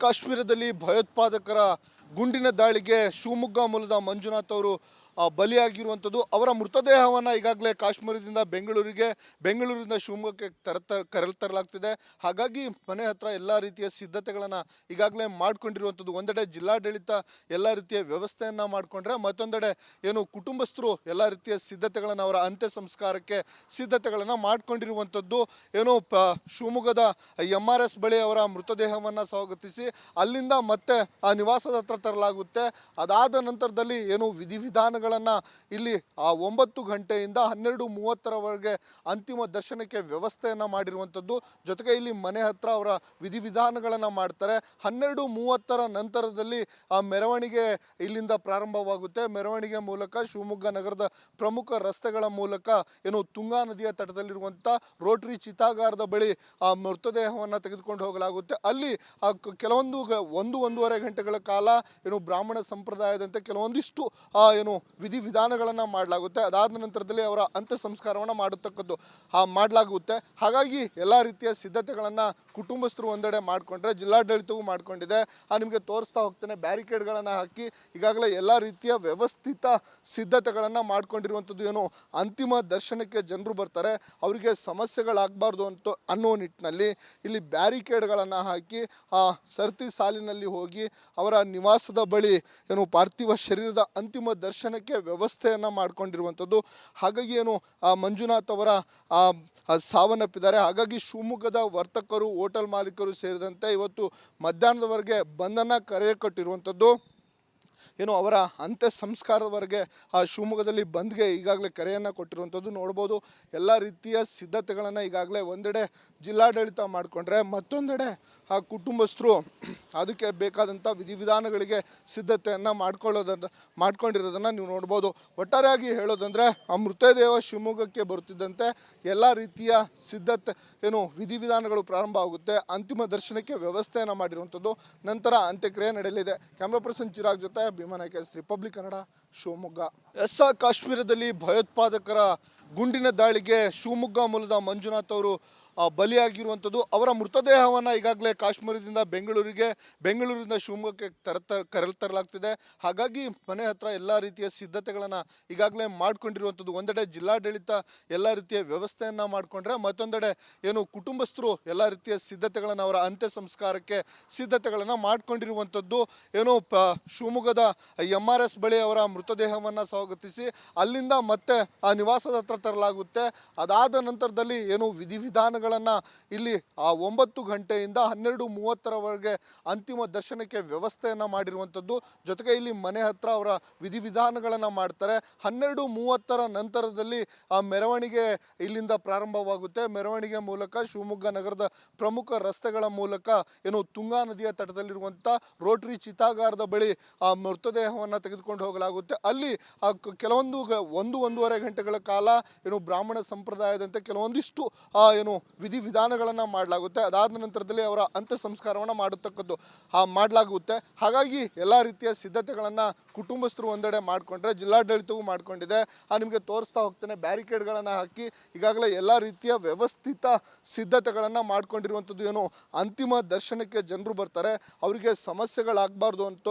ಕಾಶ್ಮೀರದಲ್ಲಿ ಭಯೋತ್ಪಾದಕರ ಗುಂಡಿನ ದಾಳಿಗೆ ಶಿವಮೊಗ್ಗ ಮೂಲದ ಮಂಜುನಾಥ್ ಅವರು ಬಲಿಯಾಗಿರುವಂಥದ್ದು. ಅವರ ಮೃತದೇಹವನ್ನು ಈಗಾಗಲೇ ಕಾಶ್ಮೀರದಿಂದ ಬೆಂಗಳೂರಿನಿಂದ ಶಿವಮೊಗ್ಗಕ್ಕೆ ಕರೆತರಲಾಗ್ತಿದೆ. ಹಾಗಾಗಿ ಮನೆ ಹತ್ರ ಎಲ್ಲ ರೀತಿಯ ಸಿದ್ಧತೆಗಳನ್ನು ಈಗಾಗಲೇ ಮಾಡ್ಕೊಂಡಿರುವಂಥದ್ದು. ಒಂದೆಡೆ ಜಿಲ್ಲಾಡಳಿತ ಎಲ್ಲ ರೀತಿಯ ವ್ಯವಸ್ಥೆಯನ್ನು ಮಾಡಿಕೊಂಡ್ರೆ, ಮತ್ತೊಂದೆಡೆ ಏನು ಕುಟುಂಬಸ್ಥರು ಎಲ್ಲ ರೀತಿಯ ಸಿದ್ಧತೆಗಳನ್ನು, ಅವರ ಅಂತ್ಯ ಸಂಸ್ಕಾರಕ್ಕೆ ಸಿದ್ಧತೆಗಳನ್ನು ಮಾಡ್ಕೊಂಡಿರುವಂಥದ್ದು. ಏನು ಶಿವಮೊಗ್ಗದ MRS ಬಳಿ ಅವರ ಮೃತದೇಹವನ್ನು ಸ್ವಾಗತಿಸಿ ಅಲ್ಲಿಂದ ಮತ್ತೆ ಆ ನಿವಾಸದ ಹತ್ರ ತರಲಾಗುತ್ತೆ. ಅದಾದ ನಂತರದಲ್ಲಿ ಏನು ವಿಧಿವಿಧಾನಗಳನ್ನು ಇಲ್ಲಿ 9 ಗಂಟೆಯಿಂದ 12:30ರವರೆಗೆ ಅಂತಿಮ ದರ್ಶನಕ್ಕೆ ವ್ಯವಸ್ಥೆಯನ್ನು ಮಾಡಿರುವಂಥದ್ದು. ಜೊತೆಗೆ ಇಲ್ಲಿ ಮನೆ ಹತ್ರ ಅವರ ವಿಧಿವಿಧಾನಗಳನ್ನು ಮಾಡ್ತಾರೆ. 12:30ರ ನಂತರದಲ್ಲಿ ಆ ಮೆರವಣಿಗೆ ಇಲ್ಲಿಂದ ಪ್ರಾರಂಭವಾಗುತ್ತೆ. ಮೆರವಣಿಗೆ ಮೂಲಕ ಶಿವಮೊಗ್ಗ ನಗರದ ಪ್ರಮುಖ ರಸ್ತೆಗಳ ಮೂಲಕ ಏನು ತುಂಗಾ ನದಿಯ ತಟದಲ್ಲಿರುವಂಥ ರೋಟರಿ ಚಿತಾಗಾರದ ಬಳಿ ಆ ಮೃತದೇಹವನ್ನು ತೆಗೆದುಕೊಂಡು ಹೋಗಲಾಗುತ್ತೆ. ಅಲ್ಲಿ ಒಂದೂವರೆ ಗಂಟೆಗಳ ಕಾಲ ಏನು ಬ್ರಾಹ್ಮಣ ಸಂಪ್ರದಾಯದಂತೆ ಕೆಲವೊಂದಿಷ್ಟು ಏನು ವಿಧಿವಿಧಾನಗಳನ್ನು ಮಾಡಲಾಗುತ್ತೆ. ಅದಾದ ನಂತರದಲ್ಲಿ ಅವರ ಅಂತ್ಯ ಸಂಸ್ಕಾರವನ್ನು ಮಾಡಲಾಗುತ್ತೆ. ಹಾಗಾಗಿ ಎಲ್ಲ ರೀತಿಯ ಸಿದ್ಧತೆಗಳನ್ನು ಕುಟುಂಬಸ್ಥರು ಒಂದೆಡೆ ಮಾಡಿಕೊಂಡ್ರೆ, ಜಿಲ್ಲಾಡಳಿತವೂ ಮಾಡಿಕೊಂಡಿದೆ. ನಿಮಗೆ ತೋರಿಸ್ತಾ ಹೋಗ್ತೇನೆ. ಬ್ಯಾರಿಕೇಡ್ಗಳನ್ನು ಹಾಕಿ ಈಗಾಗಲೇ ಎಲ್ಲ ರೀತಿಯ ವ್ಯವಸ್ಥಿತ ಸಿದ್ಧತೆಗಳನ್ನು ಮಾಡ್ಕೊಂಡಿರುವಂಥದ್ದು. ಏನು ಅಂತಿಮ ದರ್ಶನಕ್ಕೆ ಜನರು ಬರ್ತಾರೆ, ಅವರಿಗೆ ಸಮಸ್ಯೆಗಳಾಗಬಾರ್ದು ಅನ್ನೋ ನಿಟ್ಟಿನಲ್ಲಿ ಇಲ್ಲಿ ಬ್ಯಾರಿಕೇಡ್ಗಳನ್ನು ಹಾಕಿ ಸರತಿ ಸಾಲಿನಲ್ಲಿ ಹೋಗಿ ಅವರ ನಿವಾಸದ ಬಳಿ ಏನು ಪಾರ್ಥಿವ ಶರೀರದ ಅಂತಿಮ ದರ್ಶನಕ್ಕೆ ವ್ಯವಸ್ಥೆಯನ್ನು ಮಾಡಿಕೊಂಡಿರುವಂಥದ್ದು. ಹಾಗಾಗಿ ಏನು ಮಂಜುನಾಥ್ ಅವರ ಸಾವನ್ನಪ್ಪಿದ್ದಾರೆ. ಹಾಗಾಗಿ ಶಿವಮೊಗ್ಗದ ವರ್ತಕರು, ಹೋಟೆಲ್ ಮಾಲೀಕರು ಸೇರಿದಂತೆ ಇವತ್ತು ಮಧ್ಯಾಹ್ನದವರೆಗೆ ಬಂಧನ ಕರೆ ಕಟ್ಟಿರುವಂಥದ್ದು. ಏನು ಅವರ ಅಂತ್ಯ ಸಂಸ್ಕಾರದವರೆಗೆ ಶಿವಮೊಗ್ಗದಲ್ಲಿ ಬಂದ್ಗೆ ಈಗಾಗಲೇ ಕರೆಯನ್ನು ಕೊಟ್ಟಿರುವಂಥದ್ದು ನೋಡ್ಬೋದು. ಎಲ್ಲ ರೀತಿಯ ಸಿದ್ಧತೆಗಳನ್ನು ಈಗಾಗಲೇ ಒಂದೆಡೆ ಜಿಲ್ಲಾಡಳಿತ ಮಾಡಿಕೊಂಡ್ರೆ, ಮತ್ತೊಂದೆಡೆ ಕುಟುಂಬಸ್ಥರು ಅದಕ್ಕೆ ಬೇಕಾದಂಥ ವಿಧಿವಿಧಾನಗಳಿಗೆ ಸಿದ್ಧತೆಯನ್ನು ಮಾಡ್ಕೊಂಡಿರೋದನ್ನು ನೀವು ನೋಡ್ಬೋದು. ಒಟ್ಟಾರೆಯಾಗಿ ಹೇಳೋದಂದರೆ, ಆ ಮೃತದೇಹ ಶಿವಮೊಗ್ಗಕ್ಕೆ ಬರುತ್ತಿದ್ದಂತೆ ಎಲ್ಲ ರೀತಿಯ ಏನು ವಿಧಿವಿಧಾನಗಳು ಪ್ರಾರಂಭ ಆಗುತ್ತೆ. ಅಂತಿಮ ದರ್ಶನಕ್ಕೆ ವ್ಯವಸ್ಥೆಯನ್ನು ಮಾಡಿರುವಂಥದ್ದು. ನಂತರ ಅಂತ್ಯಕ್ರಿಯೆ ನಡೆಯಲಿದೆ. ಕ್ಯಾಮ್ರಾ ಪರ್ಸನ್ ಚಿರಾಗ್ ಜೊತೆ ರಿಪಬ್ಲಿಕ್ ಕನ್ನಡ, ಶಿವಮೊಗ್ಗ. ಕಾಶ್ಮೀರದಲ್ಲಿ ಭಯೋತ್ಪಾದಕರ ಗುಂಡಿನ ದಾಳಿಗೆ ಶಿವಮೊಗ್ಗ ಮೂಲದ ಮಂಜುನಾಥ್ ಅವರು ಬಲಿಯಾಗಿರುವಂಥದ್ದು. ಅವರ ಮೃತದೇಹವನ್ನು ಈಗಾಗಲೇ ಕಾಶ್ಮೀರದಿಂದ ಬೆಂಗಳೂರಿನಿಂದ ಶಿವಮೊಗ್ಗಕ್ಕೆ ಕರೆತರಲಾಗ್ತಿದೆ. ಹಾಗಾಗಿ ಮನೆ ಹತ್ರ ಎಲ್ಲ ರೀತಿಯ ಸಿದ್ಧತೆಗಳನ್ನು ಈಗಾಗಲೇ ಮಾಡ್ಕೊಂಡಿರುವಂಥದ್ದು. ಒಂದೆಡೆ ಜಿಲ್ಲಾಡಳಿತ ಎಲ್ಲ ರೀತಿಯ ವ್ಯವಸ್ಥೆಯನ್ನು ಮಾಡಿಕೊಂಡ್ರೆ, ಮತ್ತೊಂದೆಡೆ ಏನು ಕುಟುಂಬಸ್ಥರು ಎಲ್ಲ ರೀತಿಯ ಸಿದ್ಧತೆಗಳನ್ನು, ಅವರ ಅಂತ್ಯ ಸಂಸ್ಕಾರಕ್ಕೆ ಸಿದ್ಧತೆಗಳನ್ನು ಮಾಡ್ಕೊಂಡಿರುವಂಥದ್ದು. ಏನು ಶಿವಮೊಗ್ಗದ MRS ಬಳಿ ಅವರ ಮೃತದೇಹವನ್ನು ಸ್ವಾಗತಿಸಿ ಅಲ್ಲಿಂದ ಮತ್ತೆ ಆ ನಿವಾಸದ ಹತ್ರ ತರಲಾಗುತ್ತೆ. ಅದಾದ ನಂತರದಲ್ಲಿ ಏನು ವಿಧಿವಿಧಾನಗಳನ್ನು ಇಲ್ಲಿ 9 ಗಂಟೆಯಿಂದ 12:30ರವರೆಗೆ ಅಂತಿಮ ದರ್ಶನಕ್ಕೆ ವ್ಯವಸ್ಥೆಯನ್ನು ಮಾಡಿರುವಂಥದ್ದು. ಜೊತೆಗೆ ಇಲ್ಲಿ ಮನೆ ಹತ್ರ ಅವರ ವಿಧಿವಿಧಾನಗಳನ್ನು ಮಾಡ್ತಾರೆ. 12:30ರ ನಂತರದಲ್ಲಿ ಆ ಮೆರವಣಿಗೆ ಇಲ್ಲಿಂದ ಪ್ರಾರಂಭವಾಗುತ್ತೆ. ಮೆರವಣಿಗೆ ಮೂಲಕ ಶಿವಮೊಗ್ಗ ನಗರದ ಪ್ರಮುಖ ರಸ್ತೆಗಳ ಮೂಲಕ ಏನು ತುಂಗಾ ನದಿಯ ತಟದಲ್ಲಿರುವಂಥ ರೋಟರಿ ಚಿತಾಗಾರದ ಬಳಿ ಆ ಮೃತದೇಹವನ್ನು ತೆಗೆದುಕೊಂಡು ಹೋಗಲಾಗುತ್ತೆ. ಅಲ್ಲಿ ಒಂದೂವರೆ ಗಂಟೆಗಳ ಕಾಲ ಏನು ಬ್ರಾಹ್ಮಣ ಸಂಪ್ರದಾಯದಂತೆ ಕೆಲವೊಂದಿಷ್ಟು ಏನು ವಿಧಿವಿಧಾನಗಳನ್ನು ಮಾಡಲಾಗುತ್ತೆ. ಅದಾದ ನಂತರದಲ್ಲಿ ಅವರ ಅಂತ್ಯ ಸಂಸ್ಕಾರವನ್ನು ಮಾಡಲಾಗುತ್ತೆ. ಹಾಗಾಗಿ ಎಲ್ಲ ರೀತಿಯ ಸಿದ್ಧತೆಗಳನ್ನು ಕುಟುಂಬಸ್ಥರು ಒಂದೆಡೆ ಮಾಡಿಕೊಂಡ್ರೆ, ಜಿಲ್ಲಾಡಳಿತವೂ ಮಾಡಿಕೊಂಡಿದೆ. ನಿಮಗೆ ತೋರಿಸ್ತಾ ಹೋಗ್ತೇನೆ. ಬ್ಯಾರಿಕೇಡ್ಗಳನ್ನು ಹಾಕಿ ಈಗಾಗಲೇ ಎಲ್ಲ ರೀತಿಯ ವ್ಯವಸ್ಥಿತ ಸಿದ್ಧತೆಗಳನ್ನು ಮಾಡ್ಕೊಂಡಿರುವಂಥದ್ದು. ಏನು ಅಂತಿಮ ದರ್ಶನಕ್ಕೆ ಜನರು ಬರ್ತಾರೆ, ಅವರಿಗೆ ಸಮಸ್ಯೆಗಳಾಗಬಾರ್ದು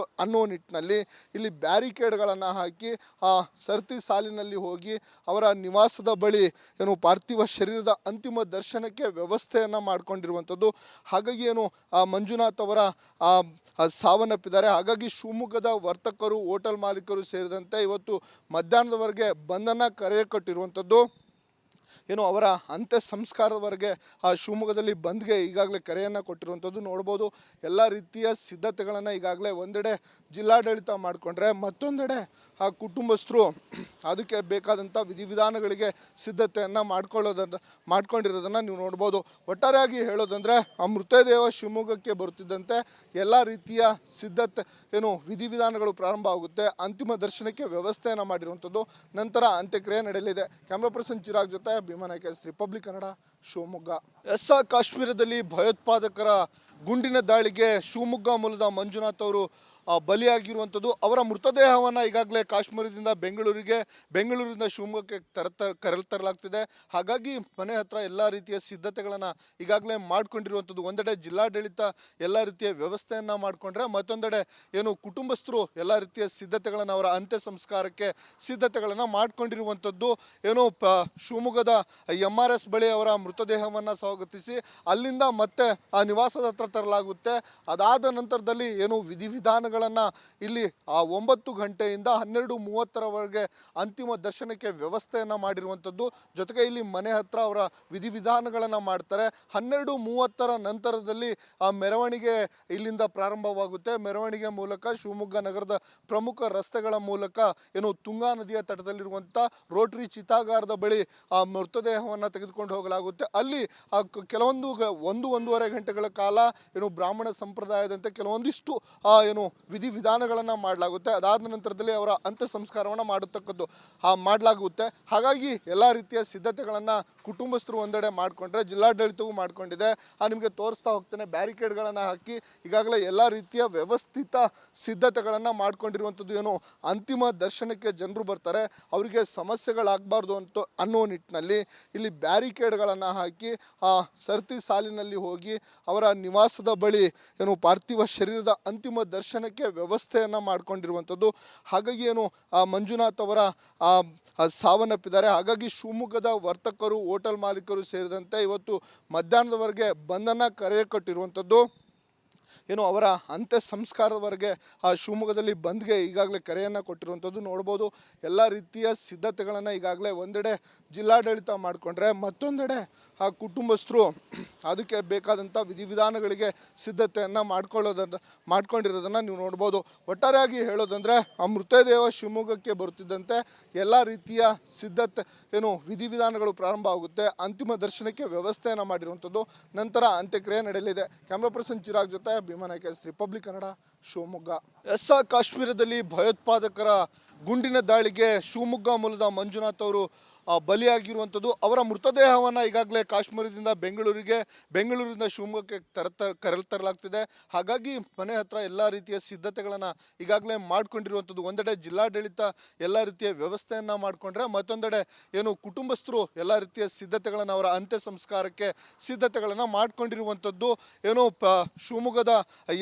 ಅನ್ನೋ ನಿಟ್ಟಿನಲ್ಲಿ ಇಲ್ಲಿ ಬ್ಯಾರಿಕೇಡ್ಗಳನ್ನು ಹಾಕಿ ಸರತಿ ಸಾಲಿನಲ್ಲಿ ಹೋಗಿ ಅವರ ನಿವಾಸದ ಬಳಿ ಏನು ಪಾರ್ಥಿವ ಶರೀರದ ಅಂತಿಮ ದರ್ಶನಕ್ಕೆ ವ್ಯವಸ್ಥೆಯನ್ನು ಮಾಡ್ಕೊಂಡಿರುವಂಥದ್ದು. ಹಾಗಾಗಿ ಏನು ಮಂಜುನಾಥ್ ಅವರ ಸಾವನ್ನಪ್ಪಿದ್ದಾರೆ. ಹಾಗಾಗಿ ಶಿವಮೊಗ್ಗದ ವರ್ತಕರು, ಹೋಟೆಲ್ ಮಾಲೀಕರು ಸೇರಿದಂತೆ ಇವತ್ತು ಮಧ್ಯಾಹ್ನದವರೆಗೆ ಬಂಧನ ಕರೆ ಕಟ್ಟಿರುವಂಥದ್ದು. ಏನು ಅವರ ಅಂತ್ಯ ಸಂಸ್ಕಾರದವರೆಗೆ ಶಿವಮೊಗ್ಗದಲ್ಲಿ ಬಂದ್ಗೆ ಈಗಾಗಲೇ ಕರೆಯನ್ನು ಕೊಟ್ಟಿರುವಂಥದ್ದು ನೋಡ್ಬೋದು. ಎಲ್ಲ ರೀತಿಯ ಸಿದ್ಧತೆಗಳನ್ನು ಈಗಾಗಲೇ ಒಂದೆಡೆ ಜಿಲ್ಲಾಡಳಿತ ಮಾಡಿಕೊಂಡ್ರೆ, ಮತ್ತೊಂದೆಡೆ ಕುಟುಂಬಸ್ಥರು ಅದಕ್ಕೆ ಬೇಕಾದಂಥ ವಿಧಿವಿಧಾನಗಳಿಗೆ ಸಿದ್ಧತೆಯನ್ನು ಮಾಡ್ಕೊಂಡಿರೋದನ್ನು ನೀವು ನೋಡ್ಬೋದು. ಒಟ್ಟಾರೆಯಾಗಿ ಹೇಳೋದಂದರೆ, ಆ ಮೃತದೇಹ ಶಿವಮೊಗ್ಗಕ್ಕೆ ಬರುತ್ತಿದ್ದಂತೆ ಎಲ್ಲ ರೀತಿಯ ಏನು ವಿಧಿವಿಧಾನಗಳು ಪ್ರಾರಂಭ ಆಗುತ್ತೆ. ಅಂತಿಮ ದರ್ಶನಕ್ಕೆ ವ್ಯವಸ್ಥೆಯನ್ನು ಮಾಡಿರುವಂಥದ್ದು. ನಂತರ ಅಂತ್ಯಕ್ರಿಯೆ ನಡೆಯಲಿದೆ. ಕ್ಯಾಮ್ರಾ ಪರ್ಸನ್ ಚಿರಾಗ್ ಜೊತೆ ರಿಪಬ್ಲಿಕ್ ಕನ್ನಡ, ಶಿವಮೊಗ್ಗ. ಕಾಶ್ಮೀರದಲ್ಲಿ ಭಯೋತ್ಪಾದಕರ ಗುಂಡಿನ ದಾಳಿಗೆ ಶಿವಮೊಗ್ಗ ಮೂಲದ ಮಂಜುನಾಥ್ ಅವರು ಬಲಿಯಾಗಿರುವಂಥದ್ದು. ಅವರ ಮೃತದೇಹವನ್ನು ಈಗಾಗಲೇ ಕಾಶ್ಮೀರದಿಂದ ಬೆಂಗಳೂರಿನಿಂದ ಶಿವಮೊಗ್ಗಕ್ಕೆ ಕರೆತರಲಾಗ್ತಿದೆ. ಹಾಗಾಗಿ ಮನೆ ಹತ್ರ ಎಲ್ಲ ರೀತಿಯ ಸಿದ್ಧತೆಗಳನ್ನು ಈಗಾಗಲೇ ಮಾಡ್ಕೊಂಡಿರುವಂಥದ್ದು. ಒಂದೆಡೆ ಜಿಲ್ಲಾಡಳಿತ ಎಲ್ಲ ರೀತಿಯ ವ್ಯವಸ್ಥೆಯನ್ನು ಮಾಡಿಕೊಂಡ್ರೆ, ಮತ್ತೊಂದೆಡೆ ಏನು ಕುಟುಂಬಸ್ಥರು ಎಲ್ಲ ರೀತಿಯ ಸಿದ್ಧತೆಗಳನ್ನು, ಅವರ ಅಂತ್ಯ ಸಂಸ್ಕಾರಕ್ಕೆ ಸಿದ್ಧತೆಗಳನ್ನು ಮಾಡ್ಕೊಂಡಿರುವಂಥದ್ದು. ಏನು ಶಿವಮೊಗ್ಗದ MRS ಬಳಿ ಅವರ ಮೃತದೇಹವನ್ನು ಸ್ವಾಗತಿಸಿ ಅಲ್ಲಿಂದ ಮತ್ತೆ ಆ ನಿವಾಸದ ಹತ್ರ ತರಲಾಗುತ್ತೆ. ಅದಾದ ನಂತರದಲ್ಲಿ ಏನು ವಿಧಿವಿಧಾನಗಳನ್ನು ಇಲ್ಲಿ 9 ಗಂಟೆಯಿಂದ 12:30ರವರೆಗೆ ಅಂತಿಮ ದರ್ಶನಕ್ಕೆ ವ್ಯವಸ್ಥೆಯನ್ನು ಮಾಡಿರುವಂಥದ್ದು. ಜೊತೆಗೆ ಇಲ್ಲಿ ಮನೆ ಹತ್ರ ಅವರ ವಿಧಿವಿಧಾನಗಳನ್ನು ಮಾಡ್ತಾರೆ. 12:30ರ ನಂತರದಲ್ಲಿ ಆ ಮೆರವಣಿಗೆ ಇಲ್ಲಿಂದ ಪ್ರಾರಂಭವಾಗುತ್ತೆ. ಮೆರವಣಿಗೆ ಮೂಲಕ ಶಿವಮೊಗ್ಗ ನಗರದ ಪ್ರಮುಖ ರಸ್ತೆಗಳ ಮೂಲಕ ಏನು ತುಂಗಾ ನದಿಯ ತಟದಲ್ಲಿರುವಂಥ ರೋಟರಿ ಚಿತಾಗಾರದ ಬಳಿ ಆ ಮೃತದೇಹವನ್ನು ತೆಗೆದುಕೊಂಡು ಹೋಗಲಾಗುತ್ತೆ. ಅಲ್ಲಿ ಒಂದೂವರೆ ಗಂಟೆಗಳ ಕಾಲ ಏನು ಬ್ರಾಹ್ಮಣ ಸಂಪ್ರದಾಯದಂತೆ ಕೆಲವೊಂದಿಷ್ಟು ಏನು ವಿಧಿವಿಧಾನಗಳನ್ನು ಮಾಡಲಾಗುತ್ತೆ. ಅದಾದ ನಂತರದಲ್ಲಿ ಅವರ ಅಂತ್ಯ ಸಂಸ್ಕಾರವನ್ನು ಮಾಡಲಾಗುತ್ತೆ. ಹಾಗಾಗಿ ಎಲ್ಲ ರೀತಿಯ ಸಿದ್ಧತೆಗಳನ್ನು ಕುಟುಂಬಸ್ಥರು ಒಂದೆಡೆ ಮಾಡಿಕೊಂಡ್ರೆ, ಜಿಲ್ಲಾಡಳಿತವೂ ಮಾಡಿಕೊಂಡಿದೆ. ನಿಮಗೆ ತೋರಿಸ್ತಾ ಹೋಗ್ತೇನೆ. ಬ್ಯಾರಿಕೇಡ್ಗಳನ್ನು ಹಾಕಿ ಈಗಾಗಲೇ ಎಲ್ಲ ರೀತಿಯ ವ್ಯವಸ್ಥಿತ ಸಿದ್ಧತೆಗಳನ್ನು ಮಾಡ್ಕೊಂಡಿರುವಂಥದ್ದು. ಏನು ಅಂತಿಮ ದರ್ಶನಕ್ಕೆ ಜನರು ಬರ್ತಾರೆ, ಅವರಿಗೆ ಸಮಸ್ಯೆಗಳಾಗಬಾರ್ದು ಅನ್ನೋ ನಿಟ್ಟಿನಲ್ಲಿ ಇಲ್ಲಿ ಬ್ಯಾರಿಕೇಡ್ಗಳನ್ನು ಹಾಕಿ ಸರತಿ ಸಾಲಿನಲ್ಲಿ ಹೋಗಿ ಅವರ ನಿವಾಸದ ಬಳಿ ಏನು ಪಾರ್ಥಿವ ಶರೀರದ ಅಂತಿಮ ದರ್ಶನಕ್ಕೆ ವ್ಯವಸ್ಥೆಯನ್ನು ಮಾಡ್ಕೊಂಡಿರುವಂಥದ್ದು. ಹಾಗಾಗಿ ಏನು ಮಂಜುನಾಥ್ ಅವರ ಸಾವನ್ನಪ್ಪಿದ್ದಾರೆ. ಹಾಗಾಗಿ ಶಿವಮೊಗ್ಗದ ವರ್ತಕರು, ಹೋಟೆಲ್ ಮಾಲೀಕರು ಸೇರಿದಂತೆ ಇವತ್ತು ಮಧ್ಯಾಹ್ನದವರೆಗೆ ಬಂಧನ ಕರೆ ಕೊಟ್ಟಿರುವಂಥದ್ದು. ಏನು ಅವರ ಅಂತ್ಯ ಸಂಸ್ಕಾರದವರೆಗೆ ಶಿವಮೊಗ್ಗದಲ್ಲಿ ಬಂದ್ಗೆ ಈಗಾಗಲೇ ಕರೆಯನ್ನು ಕೊಟ್ಟಿರುವಂಥದ್ದು ನೋಡ್ಬೋದು. ಎಲ್ಲ ರೀತಿಯ ಸಿದ್ಧತೆಗಳನ್ನು ಈಗಾಗಲೇ ಒಂದೆಡೆ ಜಿಲ್ಲಾಡಳಿತ ಮಾಡಿಕೊಂಡ್ರೆ, ಮತ್ತೊಂದೆಡೆ ಕುಟುಂಬಸ್ಥರು ಅದಕ್ಕೆ ಬೇಕಾದಂಥ ವಿಧಿವಿಧಾನಗಳಿಗೆ ಸಿದ್ಧತೆಯನ್ನು ಮಾಡ್ಕೊಂಡಿರೋದನ್ನು ನೀವು ನೋಡ್ಬೋದು. ಒಟ್ಟಾರೆಯಾಗಿ ಹೇಳೋದಂದರೆ, ಆ ಮೃತದೇಹ ಶಿವಮೊಗ್ಗಕ್ಕೆ ಬರುತ್ತಿದ್ದಂತೆ ಎಲ್ಲ ರೀತಿಯ ಏನು ವಿಧಿವಿಧಾನಗಳು ಪ್ರಾರಂಭ ಆಗುತ್ತೆ. ಅಂತಿಮ ದರ್ಶನಕ್ಕೆ ವ್ಯವಸ್ಥೆಯನ್ನು ಮಾಡಿರುವಂಥದ್ದು. ನಂತರ ಅಂತ್ಯಕ್ರಿಯೆ ನಡೆಯಲಿದೆ. ಕ್ಯಾಮ್ರಾ ಪರ್ಸನ್ ಚಿರಾಗ್ ಜೊತೆ ರಿಪಬ್ಲಿಕ್ ಕನ್ನಡ, ಶಿವಮೊಗ್ಗ. ಕಾಶ್ಮೀರದಲ್ಲಿ ಭಯೋತ್ಪಾದಕರ ಗುಂಡಿನ ದಾಳಿಗೆ ಶಿವಮೊಗ್ಗ ಮೂಲದ ಮಂಜುನಾಥ್ ಅವರು ಬಲಿಯಾಗಿರುವಂಥದ್ದು. ಅವರ ಮೃತದೇಹವನ್ನು ಈಗಾಗಲೇ ಕಾಶ್ಮೀರದಿಂದ ಬೆಂಗಳೂರಿನಿಂದ ಶಿವಮೊಗ್ಗಕ್ಕೆ ಕರೆತರಲಾಗ್ತಿದೆ. ಹಾಗಾಗಿ ಮನೆ ಹತ್ರ ಎಲ್ಲ ರೀತಿಯ ಸಿದ್ಧತೆಗಳನ್ನು ಈಗಾಗಲೇ ಮಾಡ್ಕೊಂಡಿರುವಂಥದ್ದು. ಒಂದೆಡೆ ಜಿಲ್ಲಾಡಳಿತ ಎಲ್ಲ ರೀತಿಯ ವ್ಯವಸ್ಥೆಯನ್ನು ಮಾಡಿಕೊಂಡ್ರೆ, ಮತ್ತೊಂದೆಡೆ ಏನು ಕುಟುಂಬಸ್ಥರು ಎಲ್ಲ ರೀತಿಯ ಸಿದ್ಧತೆಗಳನ್ನು, ಅವರ ಅಂತ್ಯ ಸಂಸ್ಕಾರಕ್ಕೆ ಸಿದ್ಧತೆಗಳನ್ನು ಮಾಡ್ಕೊಂಡಿರುವಂಥದ್ದು. ಏನು ಶಿವಮೊಗ್ಗದ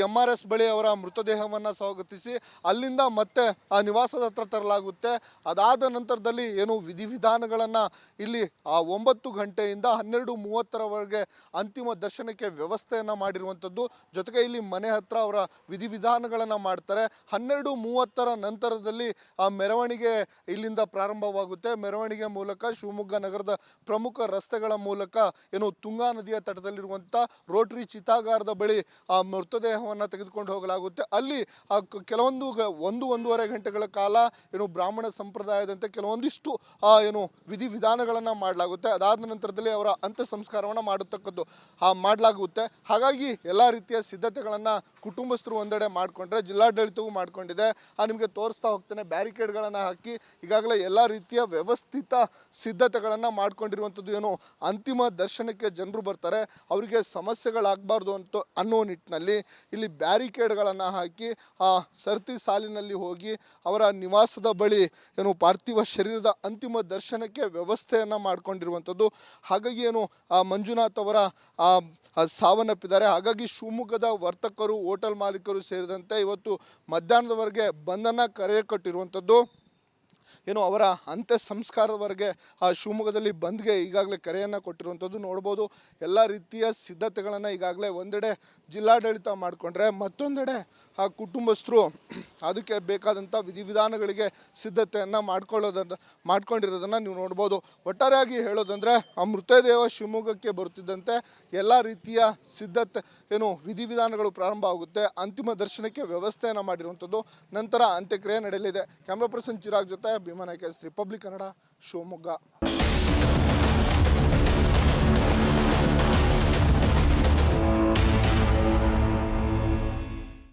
MRS ಬಳಿ ಅವರ ಮೃತದೇಹವನ್ನು ಸ್ವಾಗತಿಸಿ ಅಲ್ಲಿಂದ ಮತ್ತೆ ಆ ನಿವಾಸದ ಹತ್ರ ತರಲಾಗುತ್ತೆ. ಅದಾದ ನಂತರದಲ್ಲಿ ಏನು ವಿಧಿವಿಧಾನಗಳನ್ನು ಇಲ್ಲಿ 9 ಗಂಟೆಯಿಂದ 12:30ರವರೆಗೆ ಅಂತಿಮ ದರ್ಶನಕ್ಕೆ ವ್ಯವಸ್ಥೆಯನ್ನು ಮಾಡಿರುವಂಥದ್ದು. ಜೊತೆಗೆ ಇಲ್ಲಿ ಮನೆ ಹತ್ರ ಅವರ ವಿಧಿವಿಧಾನಗಳನ್ನು ಮಾಡ್ತಾರೆ. 12:30ರ ನಂತರದಲ್ಲಿ ಆ ಮೆರವಣಿಗೆ ಇಲ್ಲಿಂದ ಪ್ರಾರಂಭವಾಗುತ್ತೆ. ಮೆರವಣಿಗೆ ಮೂಲಕ ಶಿವಮೊಗ್ಗ ನಗರದ ಪ್ರಮುಖ ರಸ್ತೆಗಳ ಮೂಲಕ ಏನು ತುಂಗಾ ನದಿಯ ತಟದಲ್ಲಿರುವಂಥ ರೋಟರಿ ಚಿತಾಗಾರದ ಬಳಿ ಆ ಮೃತದೇಹವನ್ನು ತೆಗೆದುಕೊಂಡು ಹೋಗಲಾಗುತ್ತೆ. ಅಲ್ಲಿ ಒಂದೂವರೆ ಗಂಟೆಗಳ ಕಾಲ ಏನು ಬ್ರಾಹ್ಮಣ ಸಂಪ್ರದಾಯದಂತೆ ಕೆಲವೊಂದಿಷ್ಟು ಏನು ವಿಧಿವಿಧಾನಗಳನ್ನು ಮಾಡಲಾಗುತ್ತೆ. ಅದಾದ ನಂತರದಲ್ಲಿ ಅವರ ಅಂತ್ಯ ಸಂಸ್ಕಾರವನ್ನು ಮಾಡಲಾಗುತ್ತೆ. ಹಾಗಾಗಿ ಎಲ್ಲ ರೀತಿಯ ಸಿದ್ಧತೆಗಳನ್ನು ಕುಟುಂಬಸ್ಥರು ಒಂದೆಡೆ ಮಾಡಿಕೊಂಡ್ರೆ, ಜಿಲ್ಲಾಡಳಿತವೂ ಮಾಡಿಕೊಂಡಿದೆ. ನಿಮಗೆ ತೋರಿಸ್ತಾ ಹೋಗ್ತೇನೆ. ಬ್ಯಾರಿಕೇಡ್ಗಳನ್ನು ಹಾಕಿ ಈಗಾಗಲೇ ಎಲ್ಲ ರೀತಿಯ ವ್ಯವಸ್ಥಿತ ಸಿದ್ಧತೆಗಳನ್ನು ಮಾಡ್ಕೊಂಡಿರುವಂಥದ್ದು. ಏನು ಅಂತಿಮ ದರ್ಶನಕ್ಕೆ ಜನರು ಬರ್ತಾರೆ, ಅವರಿಗೆ ಸಮಸ್ಯೆಗಳಾಗಬಾರ್ದು ಅನ್ನೋ ನಿಟ್ಟಿನಲ್ಲಿ ಇಲ್ಲಿ ಬ್ಯಾರಿಕೇಡ್ಗಳನ್ನು ಹಾಕಿ ಸರತಿ ಸಾಲಿನಲ್ಲಿ ಹೋಗಿ ಅವರ ನಿವಾಸದ ಬಳಿ ಏನು ಪಾರ್ಥಿವ ಶರೀರದ ಅಂತಿಮ ದರ್ಶನಕ್ಕೆ ವ್ಯವಸ್ಥೆಯನ್ನು ಮಾಡ್ಕೊಂಡಿರುವಂಥದ್ದು. ಹಾಗಾಗಿ ಏನು ಮಂಜುನಾಥ್ ಅವರ ಸಾವನ್ನಪ್ಪಿದ್ದಾರೆ. ಹಾಗಾಗಿ ಶಿವಮೊಗ್ಗದ ವರ್ತಕರು, ಹೋಟೆಲ್ ಮಾಲೀಕರು ಸೇರಿದಂತೆ ಇವತ್ತು ಮಧ್ಯಾಹ್ನದವರೆಗೆ ಬಂಧನ ಕರೆ ಕೊಟ್ಟಿರುವಂಥದ್ದು. ಏನು ಅವರ ಅಂತ್ಯ ಸಂಸ್ಕಾರದವರೆಗೆ ಶಿವಮೊಗ್ಗದಲ್ಲಿ ಬಂದ್ಗೆ ಈಗಾಗಲೇ ಕರೆಯನ್ನು ಕೊಟ್ಟಿರುವಂಥದ್ದು ನೋಡ್ಬೋದು. ಎಲ್ಲ ರೀತಿಯ ಸಿದ್ಧತೆಗಳನ್ನು ಈಗಾಗಲೇ ಒಂದೆಡೆ ಜಿಲ್ಲಾಡಳಿತ ಮಾಡಿಕೊಂಡ್ರೆ, ಮತ್ತೊಂದೆಡೆ ಕುಟುಂಬಸ್ಥರು ಅದಕ್ಕೆ ಬೇಕಾದಂಥ ವಿಧಿವಿಧಾನಗಳಿಗೆ ಸಿದ್ಧತೆಯನ್ನು ಮಾಡ್ಕೊಂಡಿರೋದನ್ನು ನೀವು ನೋಡ್ಬೋದು. ಒಟ್ಟಾರೆಯಾಗಿ ಹೇಳೋದಂದರೆ, ಆ ಮೃತದೇಹ ಶಿವಮೊಗ್ಗಕ್ಕೆ ಬರುತ್ತಿದ್ದಂತೆ ಎಲ್ಲ ರೀತಿಯ ಏನು ವಿಧಿವಿಧಾನಗಳು ಪ್ರಾರಂಭ ಆಗುತ್ತೆ. ಅಂತಿಮ ದರ್ಶನಕ್ಕೆ ವ್ಯವಸ್ಥೆಯನ್ನು ಮಾಡಿರುವಂಥದ್ದು. ನಂತರ ಅಂತ್ಯಕ್ರಿಯೆ ನಡೆಯಲಿದೆ. ಕ್ಯಾಮ್ರಾ ಪರ್ಸನ್ ಚಿರಾಗ್ ಜೊತೆ ರಿಪಬ್ಲಿಕ್ ಕನ್ನಡ, ಶಿವಮೊಗ್ಗ.